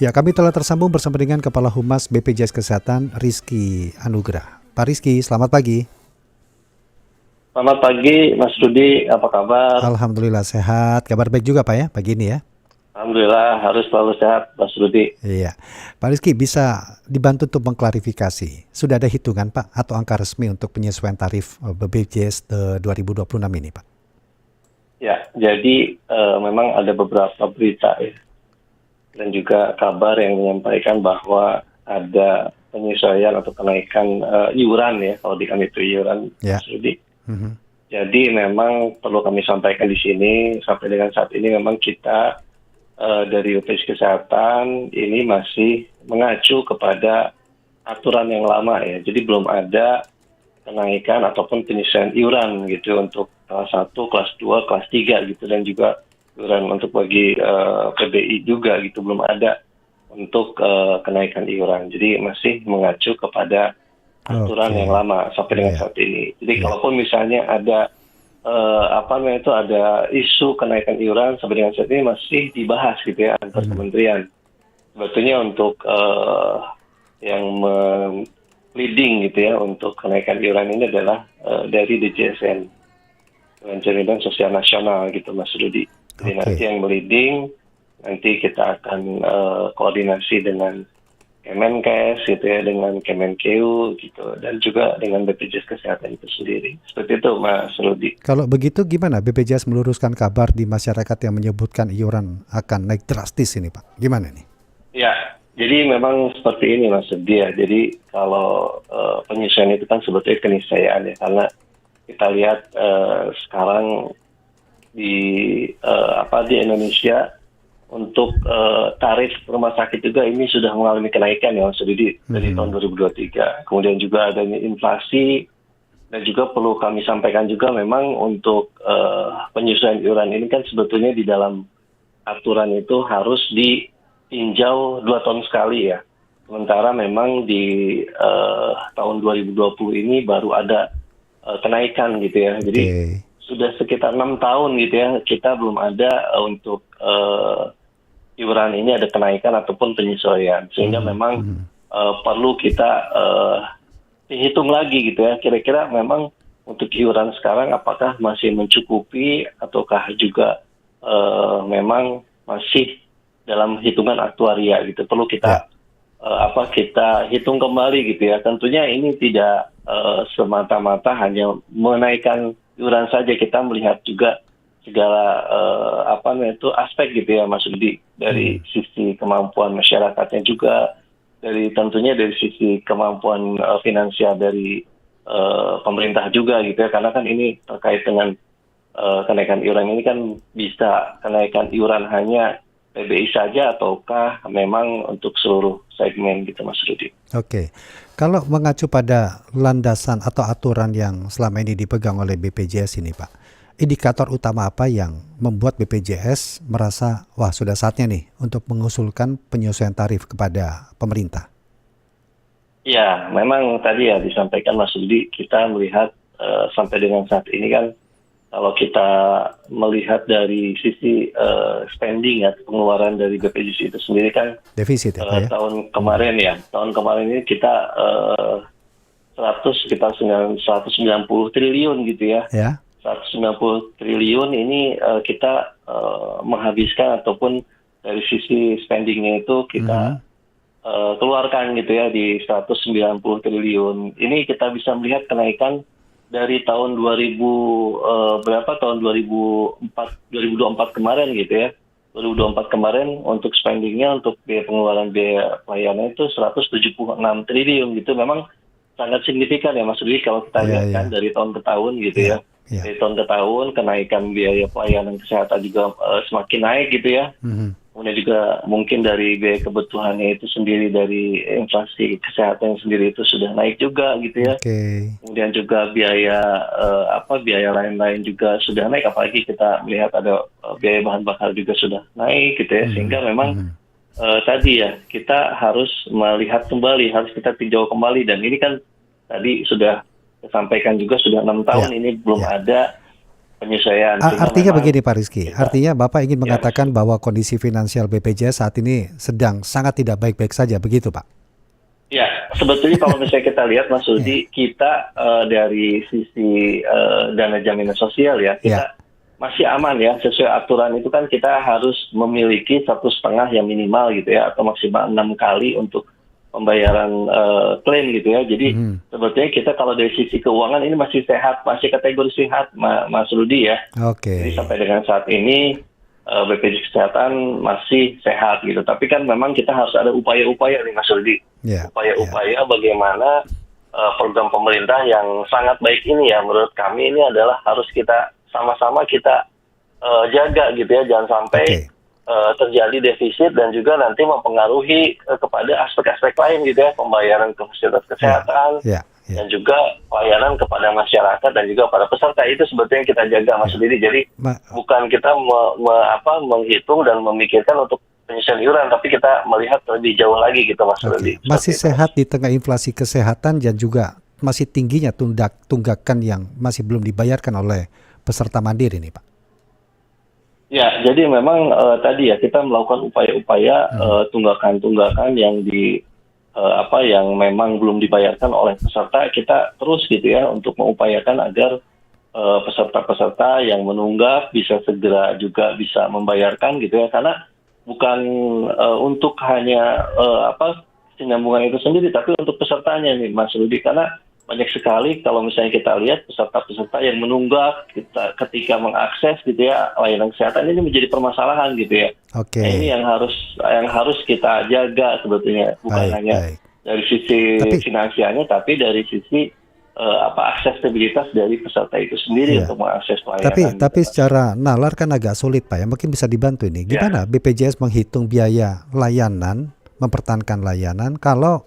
Ya, kami telah tersambung bersama dengan Kepala Humas BPJS Kesehatan, Rizky Anugrah. Pak Rizky, selamat pagi. Selamat pagi, Mas Rudi. Apa kabar? Alhamdulillah sehat. Kabar baik juga Pak ya, pagi ini ya. Alhamdulillah, harus selalu sehat, Mas Rudi. Iya. Pak Rizky, bisa dibantu untuk mengklarifikasi. Sudah ada hitungan Pak atau angka resmi untuk penyesuaian tarif BPJS 2026 ini Pak? Ya, jadi memang ada beberapa berita ya, dan juga kabar yang menyampaikan bahwa ada penyesuaian atau kenaikan iuran ya, kalau di kami itu iuran, Ya. Mas Rudi. Mhm. Jadi memang perlu kami sampaikan di sini, sampai dengan saat ini memang kita dari BPJS Kesehatan ini masih mengacu kepada aturan yang lama ya. Jadi belum ada kenaikan ataupun penyesuaian iuran gitu untuk kelas 1, kelas 2, kelas 3 gitu, dan juga iuran untuk bagi PBI juga gitu, belum ada untuk kenaikan iuran. Jadi masih mengacu kepada aturan yang lama sampai dengan saat ini. Jadi kalaupun misalnya ada ada isu kenaikan iuran sampai dengan saat ini masih dibahas gitu ya antar kementerian. Sebetulnya untuk yang leading gitu ya untuk kenaikan iuran ini adalah dari DJSN, Dewan Jaminan Sosial Nasional gitu, Mas Rudi. Jadi nanti yang leading, nanti kita akan koordinasi dengan Kemenkes gitu ya, dengan Kemenkeu gitu, dan juga dengan BPJS Kesehatan itu sendiri. Seperti itu, Mas Rudi. Kalau begitu gimana BPJS meluruskan kabar di masyarakat yang menyebutkan iuran akan naik drastis ini Pak? Gimana nih? Ya, jadi memang seperti ini Mas Rudi ya. Jadi kalau penyesuaian itu kan sebetulnya keniscayaan ya, karena kita lihat sekarang di Indonesia untuk tarif rumah sakit juga ini sudah mengalami kenaikan ya Mas Rudi dari tahun 2023. Kemudian juga adanya inflasi, dan juga perlu kami sampaikan juga memang untuk penyesuaian iuran ini kan sebetulnya di dalam aturan itu harus ditinjau 2 tahun sekali ya. Sementara memang di tahun 2020 ini baru ada kenaikan gitu ya. Jadi sudah sekitar 6 tahun gitu ya, kita belum ada untuk iuran ini ada kenaikan ataupun penyesuaian, sehingga memang perlu kita hitung lagi gitu ya, kira-kira memang untuk iuran sekarang apakah masih mencukupi ataukah juga memang masih dalam hitungan aktuaria gitu. Perlu kita kita hitung kembali gitu ya. Tentunya ini tidak semata-mata hanya menaikkan iuran saja, kita melihat juga segala aspek gitu ya Mas Rudi, dari sisi kemampuan masyarakatnya juga, tentunya dari sisi kemampuan finansial dari pemerintah juga gitu ya, karena kan ini terkait dengan kenaikan iuran ini kan bisa kenaikan iuran hanya PBI saja ataukah memang untuk seluruh segmen gitu Mas Rudi. Oke. Kalau mengacu pada landasan atau aturan yang selama ini dipegang oleh BPJS ini Pak, indikator utama apa yang membuat BPJS merasa wah sudah saatnya nih untuk mengusulkan penyesuaian tarif kepada pemerintah? Ya, memang tadi ya disampaikan Mas Rudi, kita melihat sampai dengan saat ini kan kalau kita melihat dari sisi spending ya, pengeluaran dari BPJS itu sendiri kan defisit ya, Pak ya? tahun kemarin ini kita sekitar 190 triliun gitu ya. 190 triliun ini kita menghabiskan ataupun dari sisi spendingnya itu kita keluarkan gitu ya di 190 triliun. Ini kita bisa melihat kenaikan dari tahun 2024 kemarin gitu ya. 2024 kemarin untuk spendingnya untuk biaya pengeluaran biaya pelayanan itu 176 triliun gitu. Memang sangat signifikan ya Mas Rudi kalau kita lihat kan dari tahun ke tahun gitu ya. Dari tahun ke tahun kenaikan biaya pelayanan kesehatan juga semakin naik gitu ya. Kemudian juga mungkin dari biaya kebutuhannya itu sendiri, dari inflasi kesehatan sendiri itu sudah naik juga gitu ya. Kemudian juga biaya biaya lain-lain juga sudah naik, apalagi kita melihat ada biaya bahan bakar juga sudah naik gitu ya. Sehingga memang tadi ya kita harus melihat kembali, harus kita tinjau kembali, dan ini kan tadi sudah disampaikan juga sudah 6 tahun ini belum ada penyesuaian. Sehingga Artinya memang begini Pak Rizky, artinya Bapak ingin mengatakan bahwa kondisi finansial BPJS saat ini sedang sangat tidak baik-baik saja, begitu Pak? ya, sebetulnya kalau misalnya kita lihat Mas Rudi, kita dari sisi dana jaminan sosial ya, Ya. kita masih aman ya. Sesuai aturan itu kan kita harus memiliki 1,5 yang minimal gitu ya, atau maksimal 6 kali untuk pembayaran klaim gitu ya. Jadi sebetulnya kita kalau dari sisi keuangan ini masih sehat, masih kategori sehat Mas Rudi ya. Jadi Oke. sampai dengan saat ini BPJS Kesehatan masih sehat gitu. Tapi kan memang kita harus ada upaya-upaya nih Mas Rudi. Ya. Upaya-upaya bagaimana program pemerintah yang sangat baik ini ya, menurut kami ini adalah harus kita sama-sama kita jaga gitu ya. Jangan sampai Oke. terjadi defisit dan juga nanti mempengaruhi kepada aspek-aspek lain gitu ya, pembayaran ke fasilitas kesehatan Ya. dan juga pelayanan kepada masyarakat dan juga pada peserta. Itu sebetulnya yang kita jaga Mas Didi. Jadi bukan kita menghitung dan memikirkan untuk penyesuaian iuran, tapi kita melihat lebih jauh lagi gitu Mas Didi. Masih sehat di tengah inflasi kesehatan dan juga masih tingginya tunggakan yang masih belum dibayarkan oleh peserta mandiri nih Pak. Ya, jadi memang tadi ya kita melakukan upaya-upaya tunggakan-tunggakan yang yang memang belum dibayarkan oleh peserta. Kita terus gitu ya untuk mengupayakan agar peserta-peserta yang menunggak bisa segera juga bisa membayarkan gitu ya, karena bukan untuk hanya kesinambungan itu sendiri, tapi untuk pesertanya nih Mas Rudi, karena banyak sekali kalau misalnya kita lihat peserta-peserta yang menunggak ketika mengakses gitu ya layanan kesehatan, ini menjadi permasalahan gitu ya. Oke. Nah, ini yang harus kita jaga sebetulnya, bukan hanya dari sisi finansialnya, tapi dari sisi aksesibilitas dari peserta itu sendiri untuk mengakses pelayanan. Tapi secara nalar kan agak sulit Pak ya. Mungkin bisa dibantu ini. Gimana BPJS menghitung biaya layanan, mempertahankan layanan kalau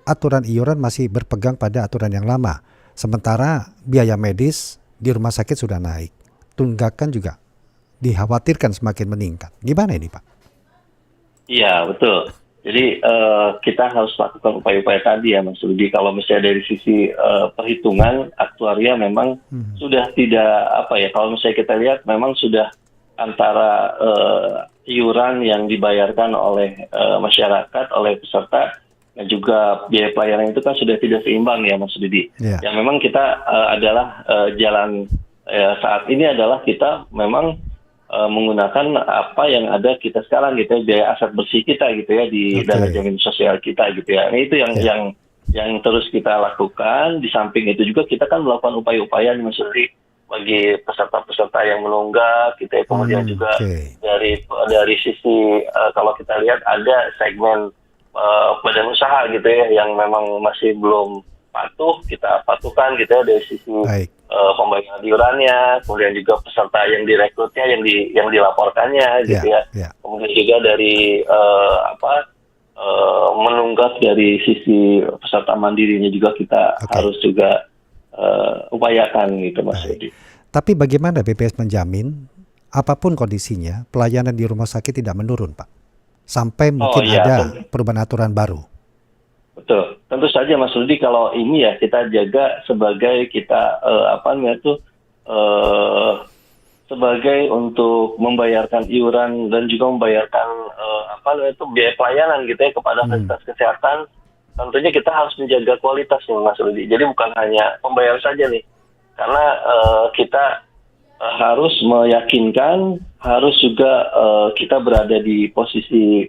aturan iuran masih berpegang pada aturan yang lama. Sementara biaya medis di rumah sakit sudah naik. Tunggakan juga dikhawatirkan semakin meningkat. Gimana ini Pak? Iya, betul. Jadi kita harus lakukan upaya-upaya tadi ya Mas Rudi. Kalau misalnya dari sisi perhitungan aktuaria memang sudah tidak kalau misalnya kita lihat memang sudah antara iuran yang dibayarkan oleh masyarakat, oleh peserta, dan juga biaya pelayanan itu kan sudah tidak seimbang ya Mas Didi. Yang memang kita adalah jalan saat ini adalah kita memang menggunakan apa yang ada kita sekarang gitu ya, biaya aset bersih kita gitu ya di dana jaminan sosial kita gitu ya. Ini itu yang terus kita lakukan. Di samping itu juga kita kan melakukan upaya-upaya nih Mas Didi bagi peserta-peserta yang menunggak gitu ya. Kemudian juga dari sisi kalau kita lihat ada segmen badan usaha gitu ya yang memang masih belum patuh, kita patuhkan gitu ya dari sisi pembayaran iurannya, kemudian juga peserta yang direkrutnya, yang dilaporkannya gitu ya. Kemudian juga dari menunggak dari sisi peserta mandirinya juga kita harus juga upayakan gitu Mas Yudi. Tapi bagaimana BPJS menjamin apapun kondisinya pelayanan di rumah sakit tidak menurun Pak? Sampai mungkin ada perubahan aturan baru. Betul. Tentu saja Mas Rudi, kalau ini ya kita jaga sebagai kita sebagai untuk membayarkan iuran dan juga membayarkan biaya pelayanan gitu ya kepada fasilitas kesehatan. Tentunya kita harus menjaga kualitas nih Mas Rudi. Jadi bukan hanya pembayaran saja nih. Karena kita harus meyakinkan, harus juga kita berada di posisi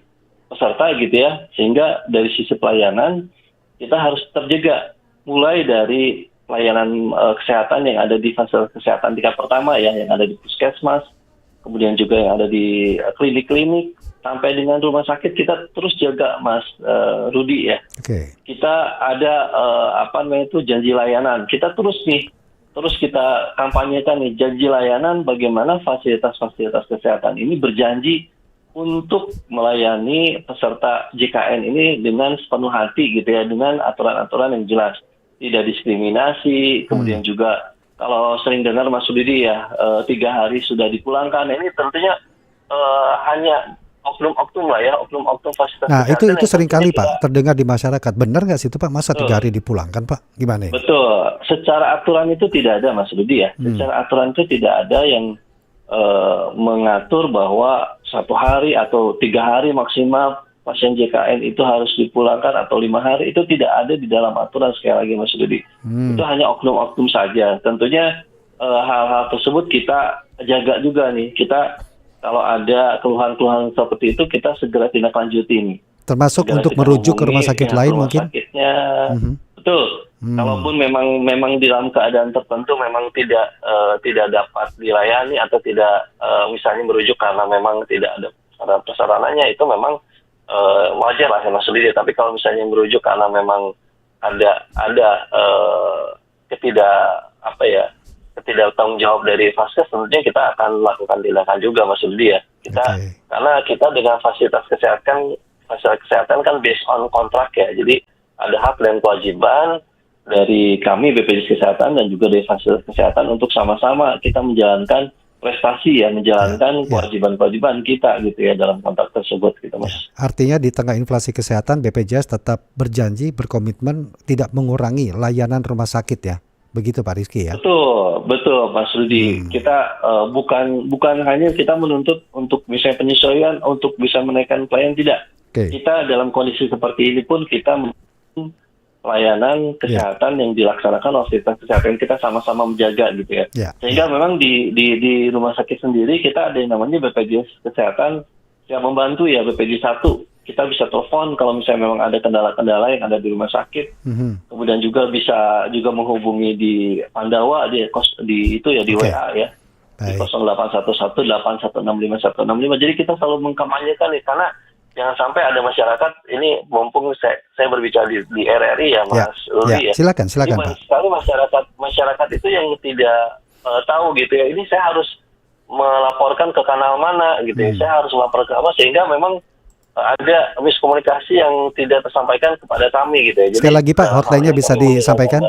peserta gitu ya, sehingga dari sisi pelayanan kita harus terjaga, mulai dari pelayanan kesehatan yang ada di fasilitas kesehatan tingkat pertama ya, yang ada di puskesmas, kemudian juga yang ada di klinik-klinik, sampai dengan rumah sakit kita terus jaga Mas Rudi ya. Kita ada janji layanan, kita terus kita kampanyekan nih janji layanan, bagaimana fasilitas-fasilitas kesehatan ini berjanji untuk melayani peserta JKN ini dengan sepenuh hati gitu ya, dengan aturan-aturan yang jelas, tidak diskriminasi. Kemudian juga kalau sering dengar Mas Sudidi ya 3 hari sudah dipulangkan, ini tentunya hanya oknum-oknum lah ya, oknum-oknum fasilitas Nah, itu kesehatan yang seringkali tentunya Pak terdengar di masyarakat. Benar nggak sih itu Pak? Masa 3 hari dipulangkan Pak? Gimana ini? betul. Secara aturan itu tidak ada Mas Rudi ya. Secara aturan itu tidak ada yang mengatur bahwa 1 hari atau 3 hari maksimal pasien JKN itu harus dipulangkan atau 5 hari, itu tidak ada di dalam aturan sekali lagi Mas Rudi. Itu hanya oknum-oknum saja. Tentunya hal-hal tersebut kita jaga juga nih. Kita kalau ada keluhan-keluhan seperti itu kita segera tindak lanjuti nih. Termasuk Segera untuk kita merujuk ke hubungi rumah sakit pihak lain rumah mungkin? sakitnya. Betul. Kalaupun memang di dalam keadaan tertentu memang tidak dapat dilayani atau tidak misalnya merujuk karena memang tidak ada prasarananya, itu memang wajar lah ya Mas Rudi. Tapi kalau misalnya merujuk karena memang ada ketidak tanggung jawab dari Vaskes, tentunya kita akan melakukan tindakan juga Mas Rudi ya. Karena kita dengan fasilitas kesehatan kan based on kontrak ya. Jadi ada hak dan kewajiban dari kami BPJS Kesehatan dan juga dari fasilitas kesehatan untuk sama-sama kita menjalankan prestasi ya, menjalankan kewajiban-kewajiban kita gitu ya dalam kontrak tersebut gitu Mas. Artinya di tengah inflasi kesehatan BPJS tetap berjanji, berkomitmen tidak mengurangi layanan rumah sakit ya. Begitu Pak Rizky ya? Betul Mas Rudi. Kita bukan hanya kita menuntut untuk misalnya penyesuaian untuk bisa menaikkan pelayanan, tidak. Kita dalam kondisi seperti ini pun kita layanan kesehatan yang dilaksanakan oleh fasilitas kesehatan kita sama-sama menjaga gitu ya. Sehingga memang di rumah sakit sendiri kita ada yang namanya BPJS Kesehatan yang membantu ya, BPJS 1. Kita bisa telepon kalau misalnya memang ada kendala-kendala yang ada di rumah sakit. Kemudian juga bisa juga menghubungi di Pandawa di WA ya. Di 08118165165165. Jadi kita selalu mengkampanyekan nih, karena jangan sampai ada masyarakat ini, mumpung saya berbicara di RRI ya Mas Rudi ya. Silakan Banyak sekali masyarakat itu yang tidak tahu gitu ya. Ini saya harus melaporkan ke kanal mana gitu ya. Saya harus melaporkan ke apa, sehingga memang ada miskomunikasi yang tidak tersampaikan kepada kami gitu ya. Jadi, sekali lagi Pak, hotline-nya bisa disampaikan?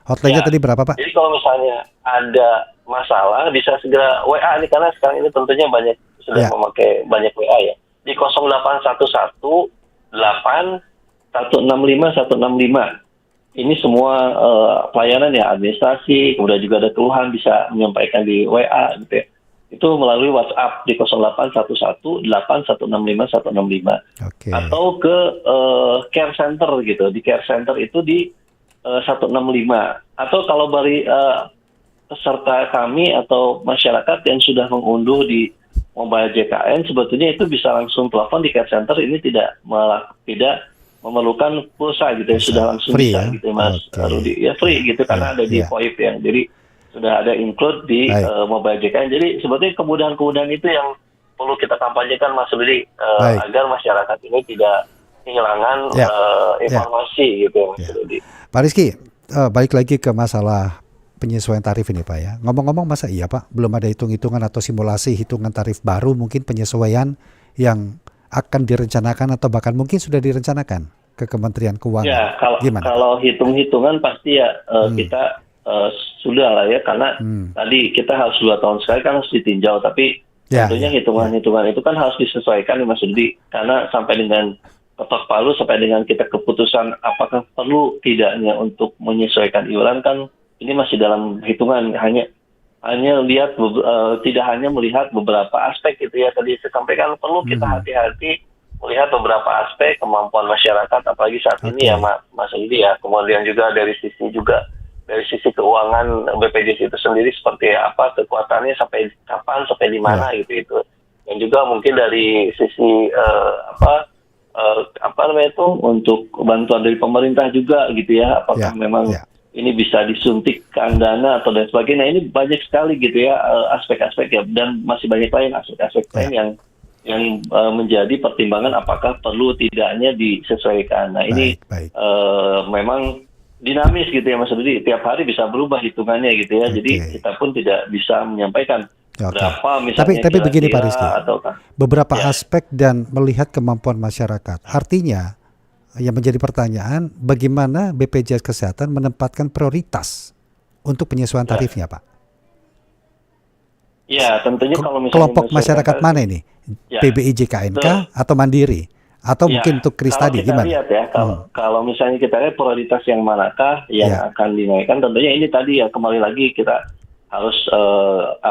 Hotline-nya tadi berapa Pak? Jadi kalau misalnya ada masalah bisa segera WA nih, karena sekarang ini tentunya sudah memakai banyak WA ya. Di 08118165 ini semua pelayanan ya, administrasi, kemudian juga ada keluhan bisa menyampaikan di WA gitu ya. Itu melalui WhatsApp di 08118165165165 atau ke care center gitu. Di care center itu di 165, atau kalau dari peserta kami atau masyarakat yang sudah mengunduh di mobile JKN, sebetulnya itu bisa langsung telepon di care center. Ini tidak memerlukan pulsa gitu ya, sudah langsung free bisa ya? gitu Mas Rudi ya, free gitu karena ada di VoIP yang jadi sudah ada include di mobile JKN. Jadi sebetulnya kemudahan-kemudahan itu yang perlu kita kampanyekan Mas Rudi, agar masyarakat ini tidak kehilangan informasi gitu Mas Rudi. Pak Rizky, balik lagi ke masalah penyesuaian tarif ini Pak ya. Ngomong-ngomong, masa iya Pak belum ada hitung-hitungan atau simulasi hitungan tarif baru, mungkin penyesuaian yang akan direncanakan atau bahkan mungkin sudah direncanakan ke Kementerian Keuangan? Ya, kalau hitung-hitungan pasti ya kita sudah lah ya, karena tadi kita harus 2 tahun sekali kan harus ditinjau, tapi tentunya hitungan-hitungan itu kan harus disesuaikan Mas Rudi, karena sampai dengan ketok palu, sampai dengan kita keputusan apakah perlu tidaknya untuk menyesuaikan iuran kan ini masih dalam hitungan, hanya lihat tidak hanya melihat beberapa aspek gitu ya. Tadi saya sampaikan perlu kita hati-hati melihat beberapa aspek kemampuan masyarakat, apalagi saat ini ya Mas Rudi ya. Kemudian juga dari sisi keuangan BPJS itu sendiri seperti apa, kekuatannya sampai kapan, sampai di mana gitu itu. Dan juga mungkin dari sisi untuk bantuan dari pemerintah juga gitu ya, apakah memang ini bisa disuntikkan dana atau dan sebagainya. Ini banyak sekali gitu ya aspek-aspek ya, dan masih banyak lain aspek-aspek lain yang menjadi pertimbangan apakah perlu tidaknya disesuaikan. Nah ini memang dinamis gitu ya Mas Rudi, tiap hari bisa berubah hitungannya gitu ya. Jadi kita pun tidak bisa menyampaikan berapa misalnya. Tapi begini Pak Rizky, beberapa aspek dan melihat kemampuan masyarakat. Artinya yang menjadi pertanyaan, bagaimana BPJS Kesehatan menempatkan prioritas untuk penyesuaian tarifnya Pak? Ya, tentunya kalau misalnya Kelompok menyesuaikan masyarakat tarif, mana ini? ya, PBI JKN betul. kah atau mandiri? Atau Ya, mungkin untuk kris kalau tadi kita gimana? lihat ya, kalau misalnya kita lihat prioritas yang manakah yang Ya, akan dinaikkan, tentunya ini tadi ya kembali lagi kita harus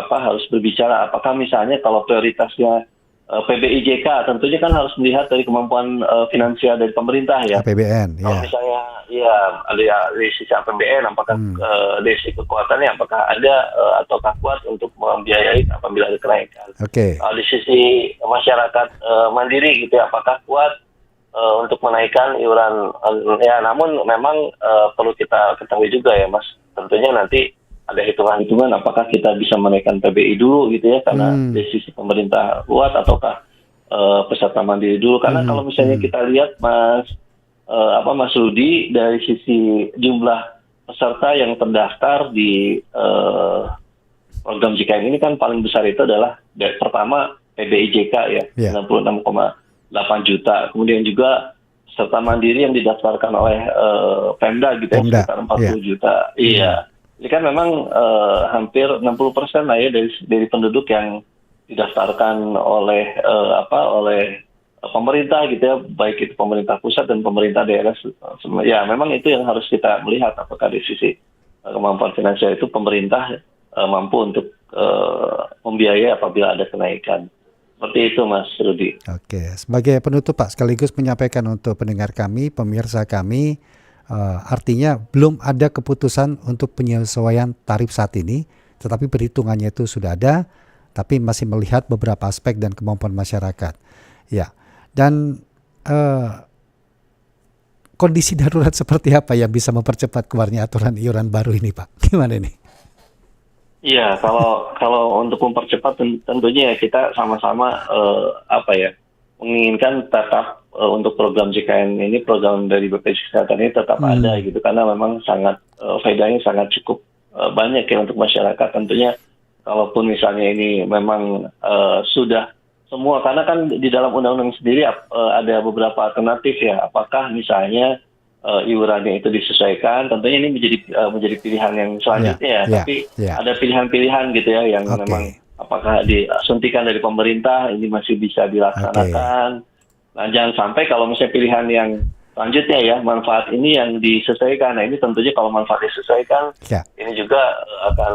harus berbicara apakah misalnya kalau prioritasnya PBI JK, tentunya kan harus melihat dari kemampuan finansial dari pemerintah ya. APBN, Kalau ya. misalnya ya dari sisi APBN, apakah dari sisi kekuatannya apakah ada ataukah kuat untuk membiayai apabila ada kenaikan. Oke. Di sisi masyarakat mandiri gitu ya, apakah kuat untuk menaikkan iuran. Ya, namun memang perlu kita ketahui juga ya, Mas. Tentunya nanti ada hitungan-hitungan apakah kita bisa menaikkan PBI dulu gitu ya, karena dari sisi pemerintah kuat ataukah peserta mandiri dulu. Karena kalau misalnya kita lihat Mas Mas Rudi, dari sisi jumlah peserta yang terdaftar di program JKN ini kan paling besar itu adalah pertama PBI JK ya, Ya. 96,8 juta. Kemudian juga peserta mandiri yang didaftarkan oleh Pemda gitu ya, Pemda, sekitar 40 juta. Iya. Ini kan memang hampir 60% lah ya dari penduduk yang didaftarkan oleh oleh pemerintah gitu ya, baik itu pemerintah pusat dan pemerintah daerah. Ya, memang itu yang harus kita melihat apakah dari sisi kemampuan finansial itu pemerintah mampu untuk membiayai apabila ada kenaikan. Seperti itu Mas Rudi. Oke, sebagai penutup Pak, sekaligus menyampaikan untuk pendengar kami, pemirsa kami, artinya belum ada keputusan untuk penyesuaian tarif saat ini, tetapi perhitungannya itu sudah ada, tapi masih melihat beberapa aspek dan kemampuan masyarakat. Ya, dan kondisi darurat seperti apa yang bisa mempercepat keluarnya aturan iuran baru ini Pak? Gimana nih? Iya, kalau untuk mempercepat tentunya ya kita sama-sama menginginkan tetap untuk program JKN ini, program dari BPJS Kesehatan ini tetap ada gitu, karena memang sangat faedahnya sangat cukup banyak ya untuk masyarakat. Tentunya kalaupun misalnya ini memang sudah semua, karena kan di dalam undang-undang sendiri ada beberapa alternatif ya, apakah misalnya iurannya itu disesuaikan, tentunya ini menjadi pilihan yang selanjutnya tapi ada pilihan-pilihan gitu ya yang memang apakah disuntikan dari pemerintah ini masih bisa dilaksanakan. Nah, jangan sampai kalau misalnya pilihan yang selanjutnya ya, manfaat ini yang disesuaikan. Nah, ini tentunya kalau manfaat disesuaikan, ini juga akan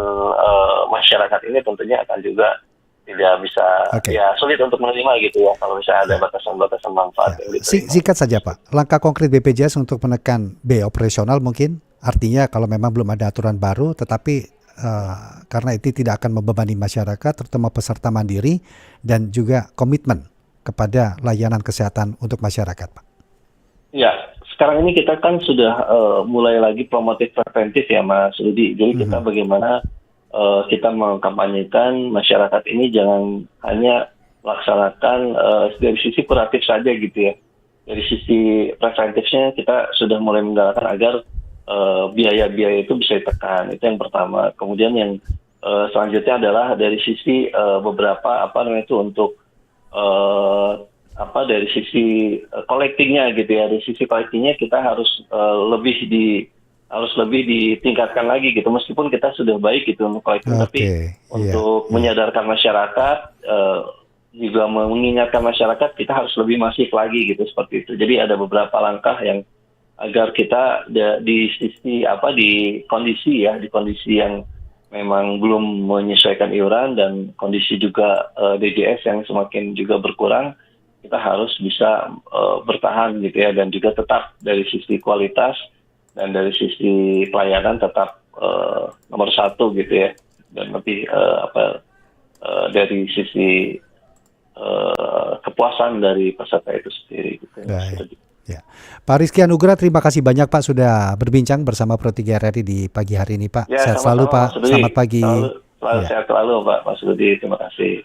masyarakat ini tentunya akan juga tidak bisa ya sulit untuk menerima gitu ya kalau misalnya ada batasan-batasan manfaat yang diterima. Singkat saja Pak, langkah konkret BPJS untuk menekan biaya operasional mungkin, artinya kalau memang belum ada aturan baru, tetapi karena itu tidak akan membebani masyarakat, terutama peserta mandiri, dan juga komitmen kepada layanan kesehatan untuk masyarakat Pak. Ya, sekarang ini kita kan sudah mulai lagi promotif preventif ya Mas Rudi. Jadi kita bagaimana kita mengkampanyekan masyarakat ini jangan hanya melaksanakan dari sisi kuratif saja gitu ya. Dari sisi preventifnya kita sudah mulai menggalakkan agar biaya-biaya itu bisa ditekan. Itu yang pertama. Kemudian yang selanjutnya adalah dari sisi beberapa untuk dari sisi collectingnya gitu ya. Dari sisi collectingnya kita harus lebih ditingkatkan lagi gitu, meskipun kita sudah baik gitu untuk collecting, tapi untuk menyadarkan masyarakat, juga mengingatkan masyarakat, kita harus lebih masif lagi gitu, seperti itu. Jadi ada beberapa langkah yang agar kita di kondisi yang memang belum menyesuaikan iuran dan kondisi juga DJS yang semakin juga berkurang, kita harus bisa bertahan gitu ya, dan juga tetap dari sisi kualitas dan dari sisi pelayanan tetap nomor satu gitu ya, dan lebih dari sisi kepuasan dari peserta itu sendiri gitu. Ya. Pak Rizky Anugrah, terima kasih banyak Pak sudah berbincang bersama Pro 3 RRI di pagi hari ini Pak. Ya, sehat selalu Pak, selamat pagi. Sehat selalu Pak Mas Rudi, terima kasih.